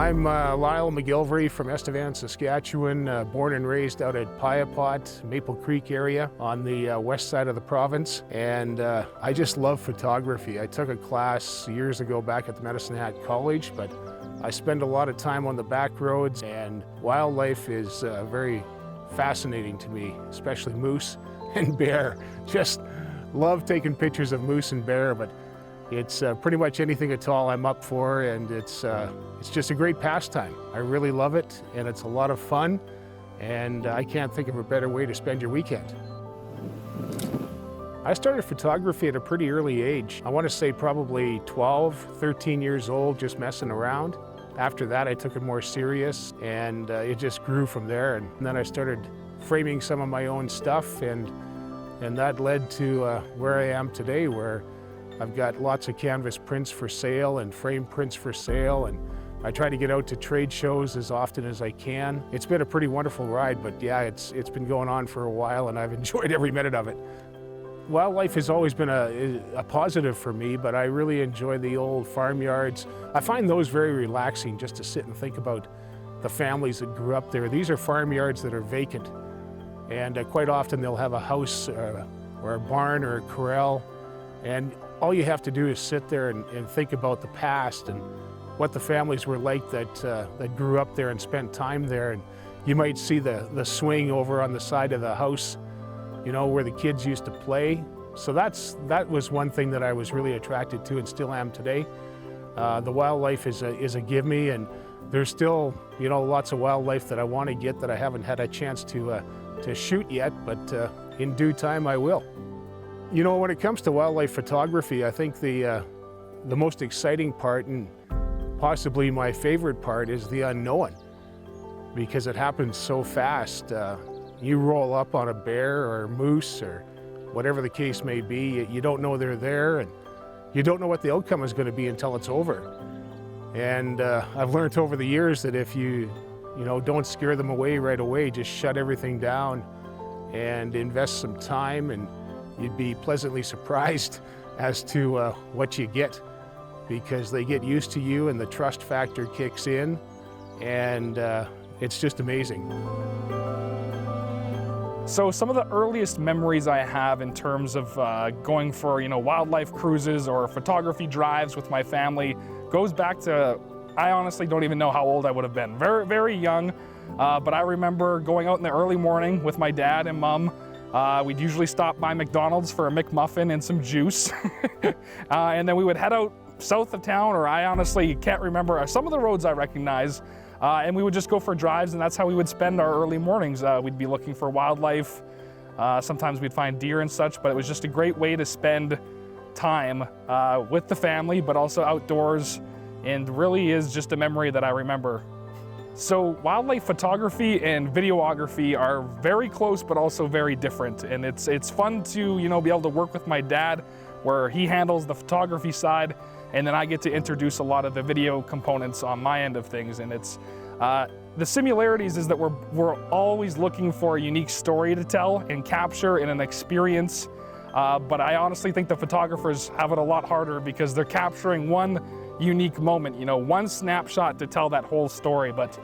I'm Lyle McGilvery from Estevan, Saskatchewan, born and raised out at Piapot, Maple Creek area on the west side of the province. And I just love photography. I took a class years ago back at the Medicine Hat College, but I spend a lot of time on the back roads, and wildlife is very fascinating to me, especially moose and bear. Just love taking pictures of moose and bear, but it's pretty much anything at all I'm up for, and it's just a great pastime. I really love it, and it's a lot of fun, and I can't think of a better way to spend your weekend. I started photography at a pretty early age. I want to say probably 12, 13 years old, just messing around. After that, I took it more serious, and it just grew from there. And then I started framing some of my own stuff, and that led to where I am today, where I've got lots of canvas prints for sale and frame prints for sale, and I try to get out to trade shows as often as I can. It's been a pretty wonderful ride, but yeah, it's been going on for a while, and I've enjoyed every minute of it. Wildlife has always been a positive for me, but I really enjoy the old farmyards. I find those very relaxing, just to sit and think about the families that grew up there. These are farmyards that are vacant, and quite often they'll have a house or a barn or a corral, and all you have to do is sit there and think about the past and what the families were like that grew up there and spent time there. And you might see the swing over on the side of the house, you know, where the kids used to play. So that was one thing that I was really attracted to and still am today. The wildlife is a give me, and there's still, you know, lots of wildlife that I want to get that I haven't had a chance to shoot yet, but in due time I will. You know, when it comes to wildlife photography, I think the most exciting part, and possibly my favorite part, is the unknown, because it happens so fast. You roll up on a bear or a moose or whatever the case may be, you don't know they're there, and you don't know what the outcome is going to be until it's over. And I've learned over the years that if you don't scare them away right away, just shut everything down and invest some time, and you'd be pleasantly surprised as to what you get, because they get used to you and the trust factor kicks in, and it's just amazing. So some of the earliest memories I have in terms of going for wildlife cruises or photography drives with my family goes back to, I honestly don't even know how old I would have been. Very, very young, but I remember going out in the early morning with my dad and mom. We'd usually stop by McDonald's for a McMuffin and some juice. And then we would head out south of town, or I honestly can't remember. Some of the roads I recognize, and we would just go for drives, and that's how we would spend our early mornings. We'd be looking for wildlife. Sometimes we'd find deer and such, but it was just a great way to spend time with the family, but also outdoors, and really is just a memory that I remember. So wildlife photography and videography are very close, but also very different. And it's fun to be able to work with my dad, where he handles the photography side, and then I get to introduce a lot of the video components on my end of things. And it's the similarities is that we're always looking for a unique story to tell and capture in an experience. But I honestly think the photographers have it a lot harder, because they're capturing one unique moment, one snapshot to tell that whole story. But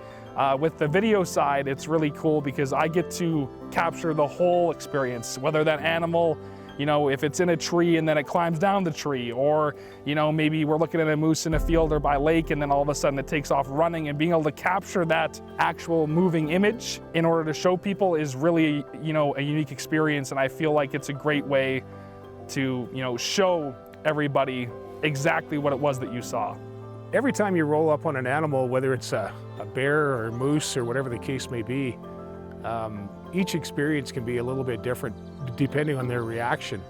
with the video side, it's really cool because I get to capture the whole experience, whether that animal, if it's in a tree and then it climbs down the tree, or, maybe we're looking at a moose in a field or by lake, and then all of a sudden it takes off running, and being able to capture that actual moving image in order to show people is really, a unique experience. And I feel like it's a great way to, show everybody exactly what it was that you saw. Every time you roll up on an animal, whether it's a bear or a moose or whatever the case may be, each experience can be a little bit different depending on their reaction.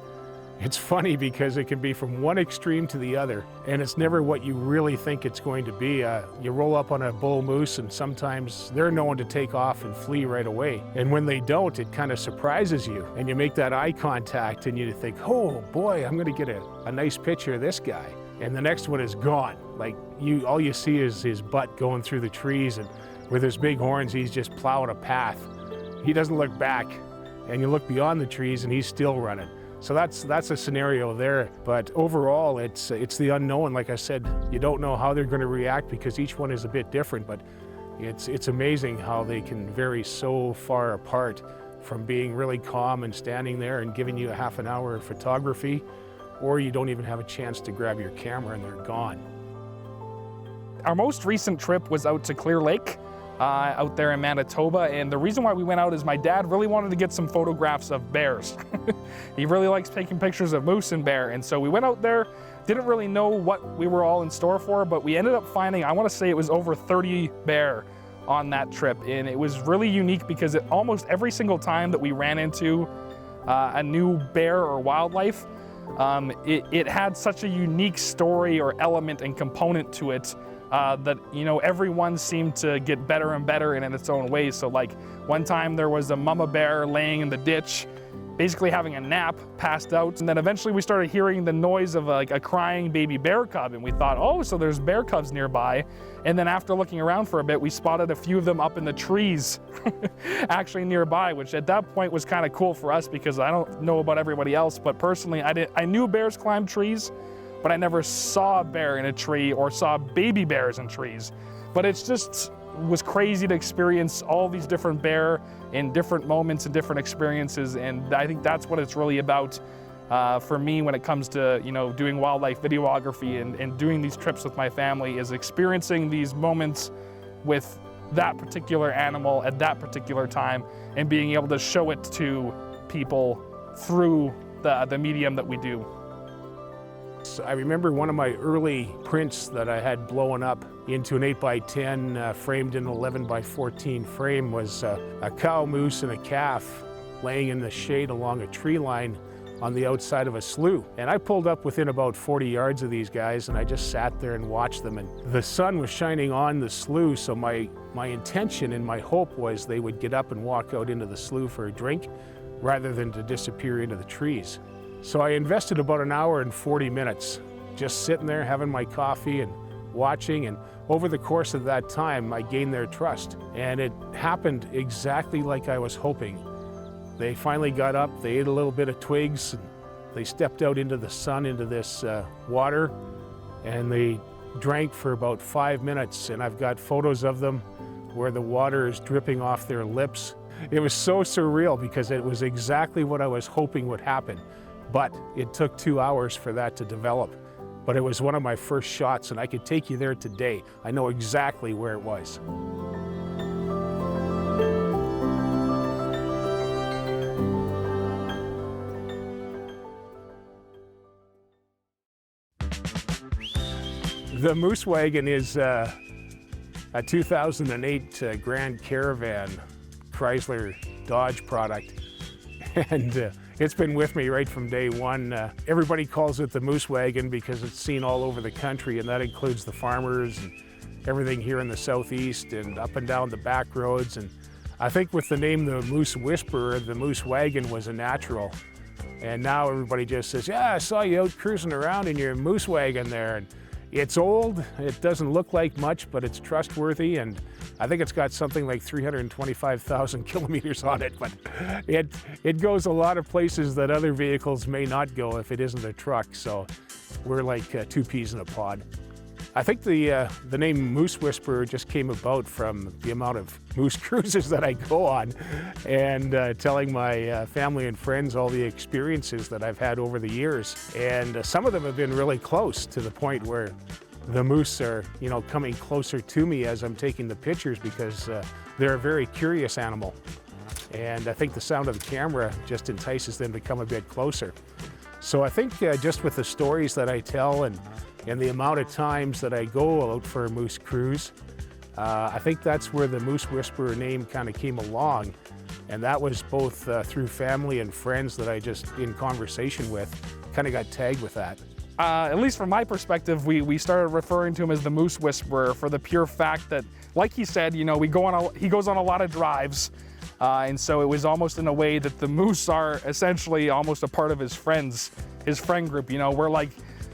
It's funny because it can be from one extreme to the other, and it's never what you really think it's going to be. You roll up on a bull moose, and sometimes they're known to take off and flee right away. And when they don't, it kind of surprises you, and you make that eye contact, and you think, oh boy, I'm going to get a nice picture of this guy. And the next one is gone. Like, all you see is his butt going through the trees, and with his big horns, he's just plowing a path. He doesn't look back, and you look beyond the trees, and he's still running. So that's a scenario there, but overall it's the unknown. Like I said, you don't know how they're going to react because each one is a bit different, but it's amazing how they can vary so far apart from being really calm and standing there and giving you a half an hour of photography, or you don't even have a chance to grab your camera and they're gone. Our most recent trip was out to Clear Lake, out there in Manitoba, and the reason why we went out is my dad really wanted to get some photographs of bears. He really likes taking pictures of moose and bear, and so we went out there, didn't really know what we were all in store for, but we ended up finding, I want to say it was over 30 bear on that trip, and it was really unique because almost every single time that we ran into a new bear or wildlife, it had such a unique story or element and component to it that, you know, everyone seemed to get better and better in its own way. So like one time there was a mama bear laying in the ditch, basically having a nap, passed out, and then eventually we started hearing the noise of like a crying baby bear cub, and we thought, oh, so there's bear cubs nearby. And then after looking around for a bit, we spotted a few of them up in the trees actually nearby, which at that point was kind of cool for us because I don't know about everybody else, but personally I knew bears climb trees, but I never saw a bear in a tree or saw baby bears in trees. But it's just was crazy to experience all these different bear in different moments and different experiences, and I think that's what it's really about for me when it comes to, you know, doing wildlife videography and doing these trips with my family, is experiencing these moments with that particular animal at that particular time and being able to show it to people through the medium that we do. I remember one of my early prints that I had blown up into an 8x10 framed in an 11x14 frame was a cow, moose, and a calf laying in the shade along a tree line on the outside of a slough. And I pulled up within about 40 yards of these guys, and I just sat there and watched them. And the sun was shining on the slough, so my intention and my hope was they would get up and walk out into the slough for a drink rather than to disappear into the trees. So I invested about an hour and 40 minutes just sitting there having my coffee and watching, and over the course of that time I gained their trust, and it happened exactly like I was hoping. They finally got up, they ate a little bit of twigs, and they stepped out into the sun, into this water, and they drank for about 5 minutes, and I've got photos of them where the water is dripping off their lips. It was so surreal because it was exactly what I was hoping would happen. But it took 2 hours for that to develop. But it was one of my first shots, and I could take you there today. I know exactly where it was. The Moose Wagon is a 2008 Grand Caravan Chrysler Dodge product. And it's been with me right from day one. Everybody calls it the Moose Wagon because it's seen all over the country, and that includes the farmers and everything here in the southeast and up and down the back roads. And I think with the name the Moose Whisperer, the Moose Wagon was a natural. And now everybody just says, yeah, I saw you out cruising around in your Moose Wagon there. And it's old, it doesn't look like much, but it's trustworthy, and I think it's got something like 325,000 kilometers on it, but it goes a lot of places that other vehicles may not go if it isn't a truck, so we're like two peas in a pod. I think the name Moose Whisperer just came about from the amount of moose cruises that I go on, and telling my family and friends all the experiences that I've had over the years. And some of them have been really close, to the point where the moose are, you know, coming closer to me as I'm taking the pictures, because they're a very curious animal. And I think the sound of the camera just entices them to come a bit closer. So I think just with the stories that I tell and the amount of times that I go out for a moose cruise, I think that's where the Moose Whisperer name kind of came along. And that was both through family and friends that I just in conversation with. kind of got tagged with that. At least from my perspective, we started referring to him as the Moose Whisperer for the pure fact that, like he said, you know, he goes on a lot of drives, and so it was almost in a way that the moose are essentially almost a part of his friend group. You know, where like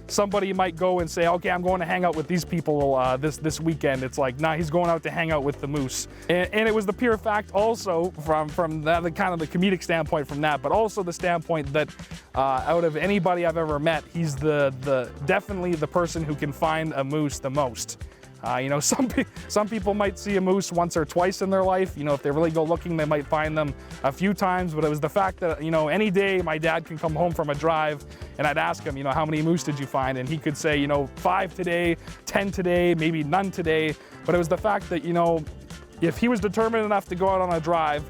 somebody might go and say, okay, I'm going to hang out with these people this weekend. It's like, nah, he's going out to hang out with the moose. And it was the pure fact also from that, the kind of the comedic standpoint from that, but also the standpoint that out of anybody I've ever met, he's definitely the person who can find a moose the most. You know, some people might see a moose once or twice in their life. You know, if they really go looking, they might find them a few times. But it was the fact that, you know, any day my dad can come home from a drive and I'd ask him, you know, how many moose did you find? And he could say, you know, 5 today, 10 today, maybe none today. But it was the fact that, you know, if he was determined enough to go out on a drive,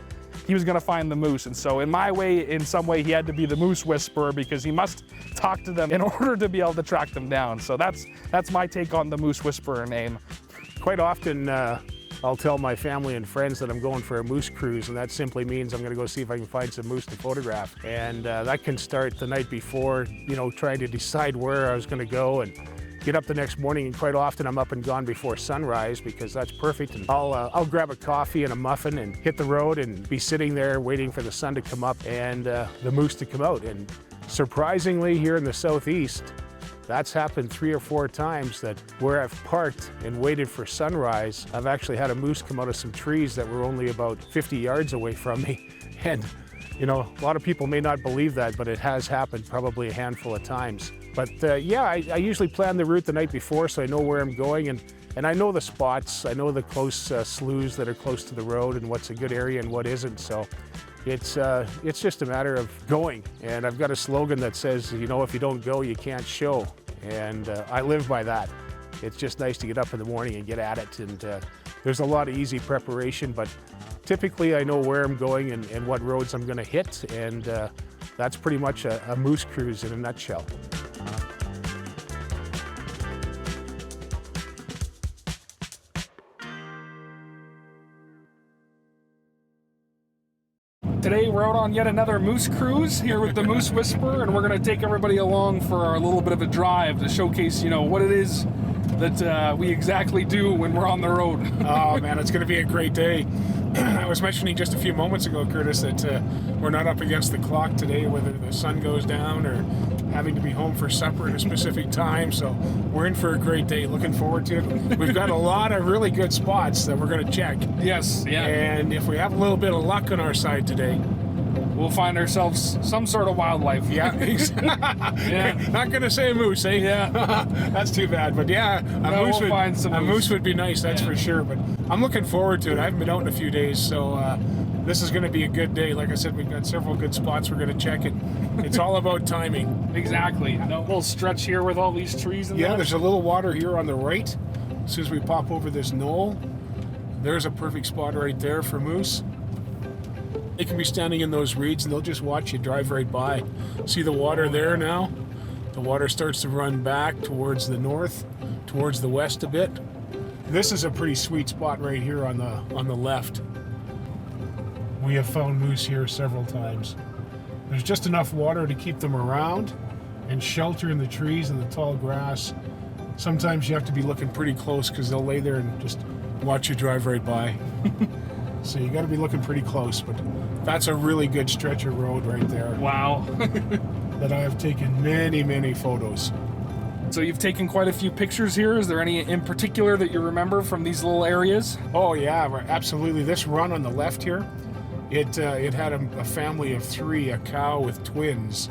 he was going to find the moose. And so in some way, he had to be the Moose Whisperer because he must talk to them in order to be able to track them down. So that's my take on the Moose Whisperer name. Quite often, I'll tell my family and friends that I'm going for a moose cruise, and that simply means I'm going to go see if I can find some moose to photograph. And that can start the night before, you know, trying to decide where I was going to go and get up the next morning, and quite often I'm up and gone before sunrise because that's perfect. And I'll grab a coffee and a muffin and hit the road and be sitting there waiting for the sun to come up and the moose to come out. And surprisingly, here in the southeast, that's happened 3 or 4 times that where I've parked and waited for sunrise, I've actually had a moose come out of some trees that were only about 50 yards away from me. And you know, a lot of people may not believe that, but it has happened probably a handful of times. But yeah, I usually plan the route the night before so I know where I'm going, and I know the spots. I know the close sloughs that are close to the road and what's a good area and what isn't. So it's just a matter of going. And I've got a slogan that says, you know, if you don't go, you can't show. And I live by that. It's just nice to get up in the morning and get at it. And there's a lot of easy preparation, but typically I know where I'm going and what roads I'm going to hit. And that's pretty much a moose cruise in a nutshell. Today we're out on yet another moose cruise here with the Moose Whisperer, and we're going to take everybody along for a little bit of a drive to showcase, you know, what it is that we exactly do when we're on the road. Oh man, it's going to be a great day. I was mentioning just a few moments ago, Curtis, that we're not up against the clock today, whether the sun goes down or having to be home for supper at a specific time. So we're in for a great day. Looking forward to it. We've got a lot of really good spots that we're going to check. Yes, yeah. And if we have a little bit of luck on our side today, we'll find ourselves some sort of wildlife. Yeah. Yeah. Not going to say a moose, eh? Yeah. That's too bad. But yeah, a moose would be nice, that's for sure. But I'm looking forward to it. I haven't been out in a few days, so this is going to be a good day. Like I said, we've got several good spots we're going to check it. It's all about timing. Exactly. A little stretch here with all these trees and there's a little water here on the right. As soon as we pop over this knoll, there's a perfect spot right there for moose. They can be standing in those reeds and they'll just watch you drive right by. See the water there now? The water starts to run back towards the north, towards the west a bit. This is a pretty sweet spot right here on the left. We have found moose here several times. There's just enough water to keep them around and shelter in the trees and the tall grass. Sometimes you have to be looking pretty close because they'll lay there and just watch you drive right by. So you got to be looking pretty close, but that's a really good stretch of road right there. Wow. That I have taken many, many photos. So you've taken quite a few pictures here. Is there any in particular that you remember from these little areas? Oh yeah, absolutely. This run on the left here, it had a family of 3, a cow with twins,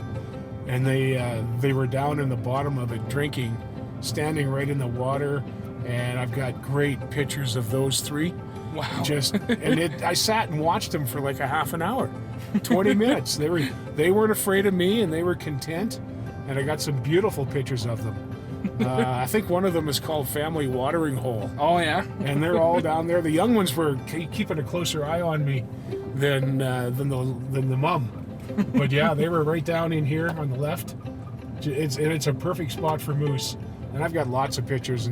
and they were down in the bottom of it drinking, standing right in the water, and I've got great pictures of those 3. Wow. I sat and watched them for like a half an hour, 20 minutes. They weren't afraid of me and they were content. And I got some beautiful pictures of them. I think one of them is called Family Watering Hole. Oh yeah. And they're all down there. The young ones were keeping a closer eye on me than the mom. But yeah, they were right down in here on the left. It's a perfect spot for moose. And I've got lots of pictures,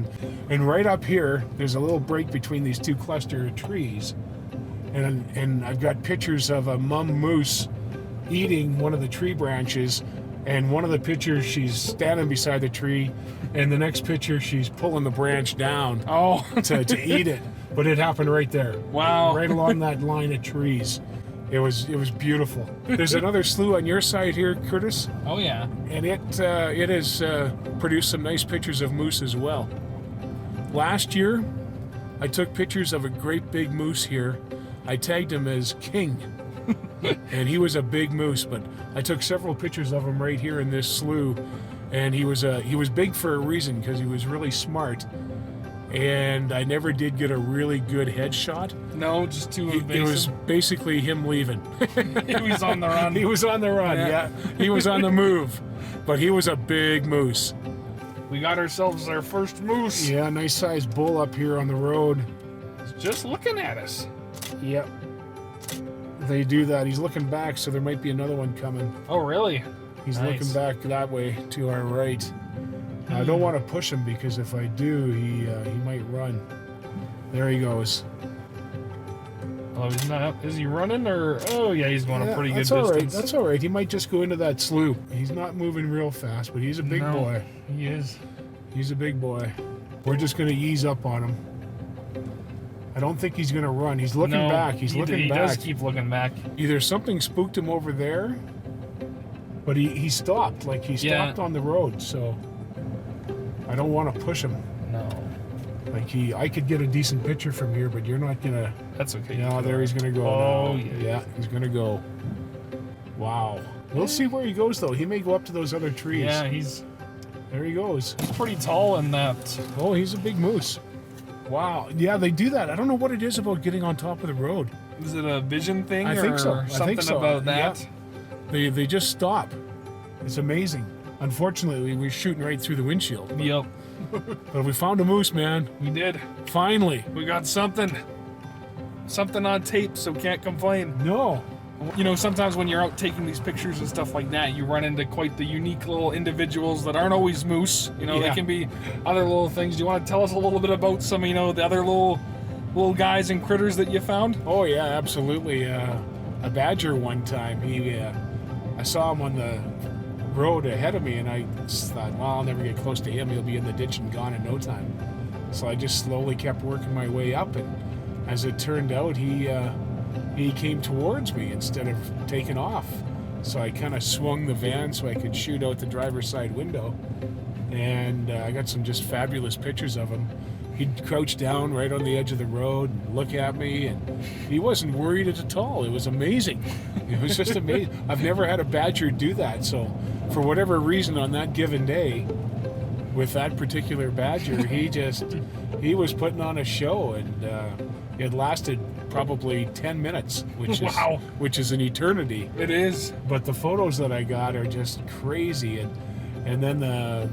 and right up here there's a little break between these 2 cluster of trees, and I've got pictures of a mum moose eating one of the tree branches And one of the pictures, she's standing beside the tree, and the next picture, she's pulling the branch down Oh, to eat it. But it happened right there. wow. Right along that line of trees. It was beautiful. There's another slough on your side here, Curtis, Oh, yeah. and it has produced some nice pictures of moose as well. Last year, I took pictures of a great big moose here. I tagged him as King, and he was a big moose. But I took several pictures of him right here in this slough, and he was big for a reason because he was really smart. And I never did get a really good headshot. No, just too It invasive. was basically him leaving. He was on the run. He was on the run, yeah. He was on the move. But he was a big moose. We got ourselves our first moose. Yeah, nice sized bull up here on the road. He's just looking at us. Yep. They do that. He's looking back, so there might be another one coming. Oh, really? He's Nice. looking back that way to our right. I don't want to push him because if I do, he might run. There he goes. Oh, he's not. Is he running or? Oh, yeah, he's going a pretty good that's all right. distance. That's all right. He might just go into that slough. He's not moving real fast, but he's a big No, boy. He is. He's a big boy. We're just going to ease up on him. I don't think he's going to run. He's looking No, back. He's looking he back. does keep looking back. Either something spooked him over there, but he stopped. Like he Yeah. stopped on the road. So I don't want to push him. No, Like I could get a decent picture from here, but you're not gonna. that's okay. No, there he's gonna go. Oh, now. yeah. He's gonna go. Wow. We'll see where he goes though. He may go up to those other trees. Yeah, he's There he goes. pretty tall in that. Oh, he's a big moose. Wow. Yeah, they do that. I don't know what it is about getting on top of the road. Is it a vision thing I or think so. I something think so. about that? Yeah. They just stop. It's amazing. Unfortunately, we're shooting right through the windshield. Yep, But we found a moose, man. we did. Finally. We got something. Something on tape, so can't complain. No. You know, sometimes when you're out taking these pictures and stuff like that, you run into quite the unique little individuals that aren't always moose. You know, Yeah. they can be other little things. Do you want to tell us a little bit about some, you know, the other little guys and critters that you found? Oh yeah, absolutely. A badger one time. I saw him on the road ahead of me, and I just thought, well, I'll never get close to him. He'll be in the ditch and gone in no time. So I just slowly kept working my way up, and as it turned out, he came towards me instead of taking off. So I kind of swung the van so I could shoot out the driver's side window, and I got some just fabulous pictures of him. He'd crouch down right on the edge of the road and look at me, and he wasn't worried at all. It was amazing. It was just amazing. I've never had a badger do that. So for whatever reason on that given day, with that particular badger, he was putting on a show, and it lasted probably 10 minutes, Wow. which is an eternity. It is. But the photos that I got are just crazy, and then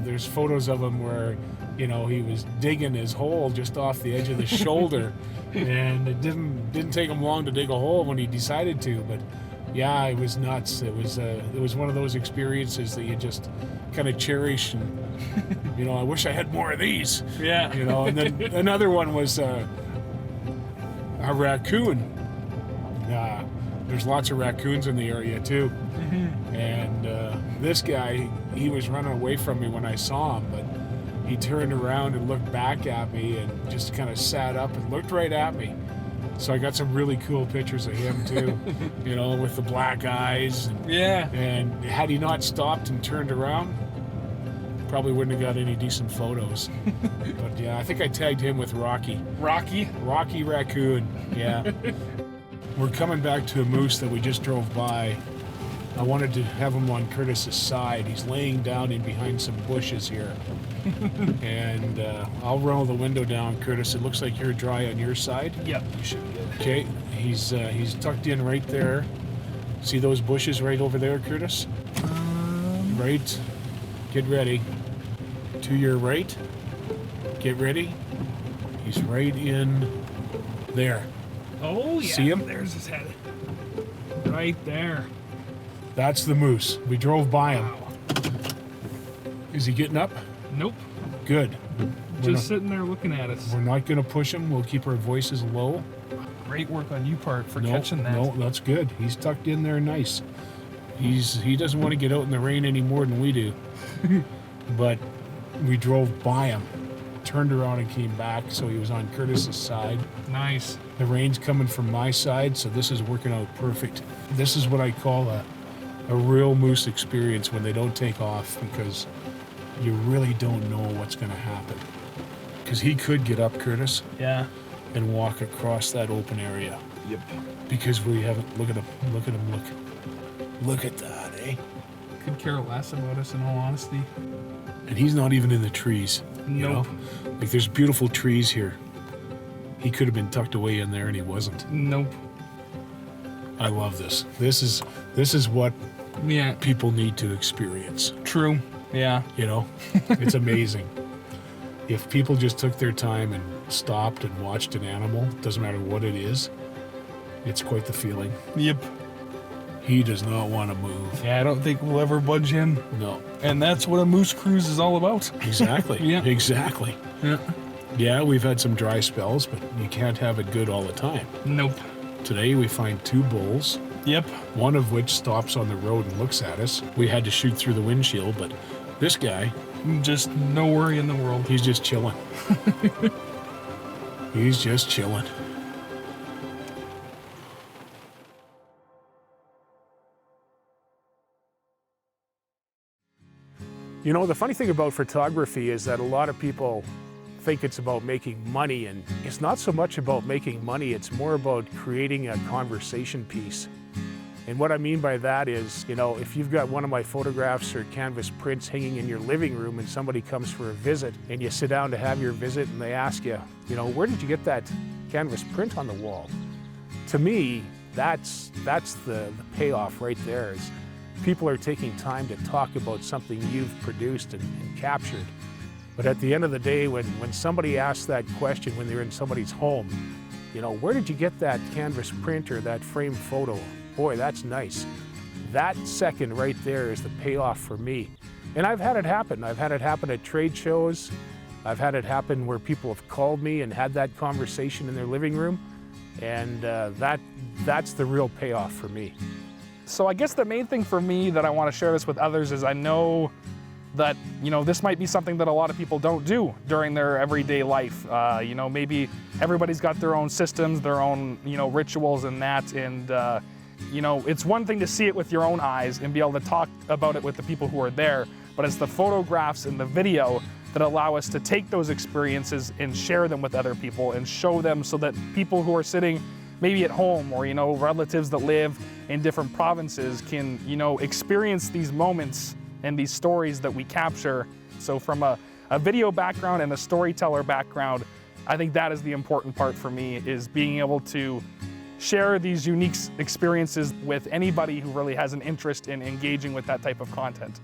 there's photos of him where, you know, he was digging his hole just off the edge of the shoulder, and it didn't take him long to dig a hole when he decided to. But yeah, it was nuts. It was one of those experiences that you just kind of cherish, and you know, I wish I had more of these. Yeah. You know, and then another one was a raccoon. There's lots of raccoons in the area too. And this guy, he was running away from me when I saw him, but he turned around and looked back at me and just kind of sat up and looked right at me. So I got some really cool pictures of him too, you know, with the black eyes. Yeah. And had he not stopped and turned around, probably wouldn't have got any decent photos. But yeah, I think I tagged him with Rocky. Rocky. Rocky Raccoon, yeah. We're coming back to a moose that we just drove by. I wanted to have him on Curtis's side. He's laying down in behind some bushes here. And I'll roll the window down, Curtis. It looks like you're dry on your side. Yep, you should be good. Okay, he's tucked in right there. See those bushes right over there, Curtis? Right. Get ready. To your right. Get ready. He's right in there. Oh, yeah. See him? There's his head. Right there. That's the moose. We drove by him. Wow. Is he getting up? Nope. Good. Just sitting there looking at us. We're not going to push him. We'll keep our voices low. Great work on you part for catching that. No, that's good. He's tucked in there nice. He doesn't want to get out in the rain any more than we do. But we drove by him, turned around and came back, so he was on Curtis's side. Nice. The rain's coming from my side, so this is working out perfect. This is what I call a real moose experience when they don't take off, because you really don't know what's going to happen. Because he could get up, Curtis, Yeah. and walk across that open area. Yep. Because we haven't. Look at him. Look at that, eh? Could care less about us, in all honesty. And he's not even in the trees. You Nope. know? Like, there's beautiful trees here. He could have been tucked away in there, and he wasn't. Nope. I love this. This is what Yeah. people need to experience. True. Yeah. You know, it's amazing. If people just took their time and stopped and watched an animal, doesn't matter what it is, it's quite the feeling. Yep. He does not want to move. Yeah, I don't think we'll ever budge him. No. And that's what a moose cruise is all about. Exactly. Yeah. Exactly. Yeah. Yeah, we've had some dry spells, but you can't have it good all the time. Nope. Today we find 2 bulls, Yep. one of which stops on the road and looks at us. We had to shoot through the windshield, but this guy, Just no worry in the world. he's just chilling. He's just chilling. You know, the funny thing about photography is that a lot of people think it's about making money, and it's not so much about making money, it's more about creating a conversation piece. And what I mean by that is, you know, if you've got one of my photographs or canvas prints hanging in your living room and somebody comes for a visit and you sit down to have your visit and they ask you, you know, where did you get that canvas print on the wall? To me, that's the payoff right there. Is people are taking time to talk about something you've produced and captured. But at the end of the day, when somebody asks that question, when they're in somebody's home, you know, where did you get that canvas print or that framed photo? Boy, that's nice. That second right there is the payoff for me. And I've had it happen. I've had it happen at trade shows. I've had it happen where people have called me and had that conversation in their living room. And that's the real payoff for me. So I guess the main thing for me that I want to share this with others is I know that, you know, this might be something that a lot of people don't do during their everyday life. You know, maybe everybody's got their own systems, their own, you know, rituals and that. And, you know, it's one thing to see it with your own eyes and be able to talk about it with the people who are there, but it's the photographs and the video that allow us to take those experiences and share them with other people and show them so that people who are sitting maybe at home or, you know, relatives that live in different provinces can, you know, experience these moments and these stories that we capture. So from a video background and a storyteller background, I think that is the important part for me, is being able to share these unique experiences with anybody who really has an interest in engaging with that type of content.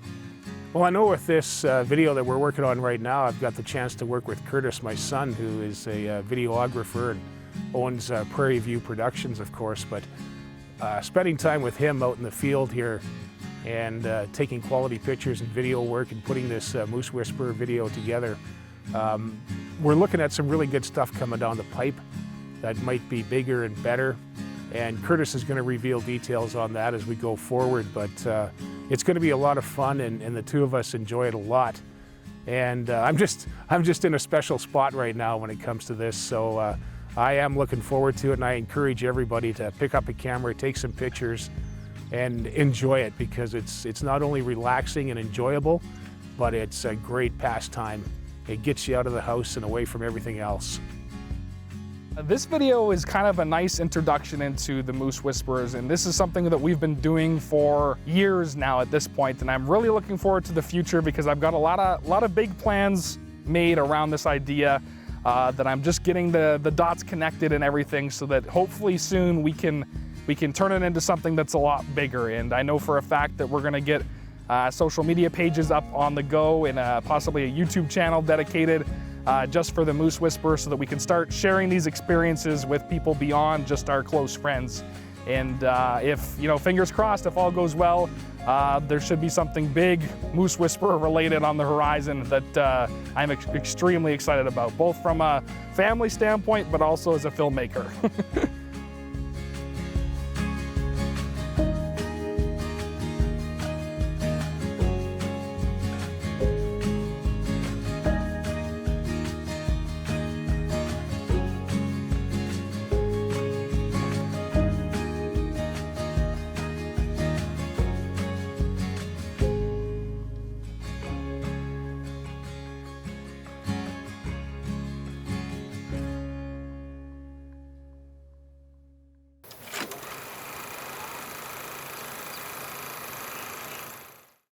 Well, I know with this video that we're working on right now, I've got the chance to work with Curtis, my son, who is a videographer and owns Prairie View Productions, of course, but spending time with him out in the field here and taking quality pictures and video work and putting this Moose Whisperer video together, we're looking at some really good stuff coming down the pipe that might be bigger and better. And Curtis is going to reveal details on that as we go forward, but it's going to be a lot of fun, and the two of us enjoy it a lot. And I'm just in a special spot right now when it comes to this, so I am looking forward to it, and I encourage everybody to pick up a camera, take some pictures, and enjoy it, because it's not only relaxing and enjoyable, but it's a great pastime. It gets you out of the house and away from everything else. This video is kind of a nice introduction into the Moose Whisperers, and this is something that we've been doing for years now at this point, and I'm really looking forward to the future because I've got a lot of big plans made around this idea that I'm just getting the dots connected and everything, so that hopefully soon we can turn it into something that's a lot bigger. And I know for a fact that we're going to get social media pages up on the go and possibly a YouTube channel dedicated just for the Moose Whisperer, so that we can start sharing these experiences with people beyond just our close friends. And if, you know, fingers crossed, if all goes well, there should be something big Moose Whisperer related on the horizon that I'm extremely excited about, both from a family standpoint, but also as a filmmaker.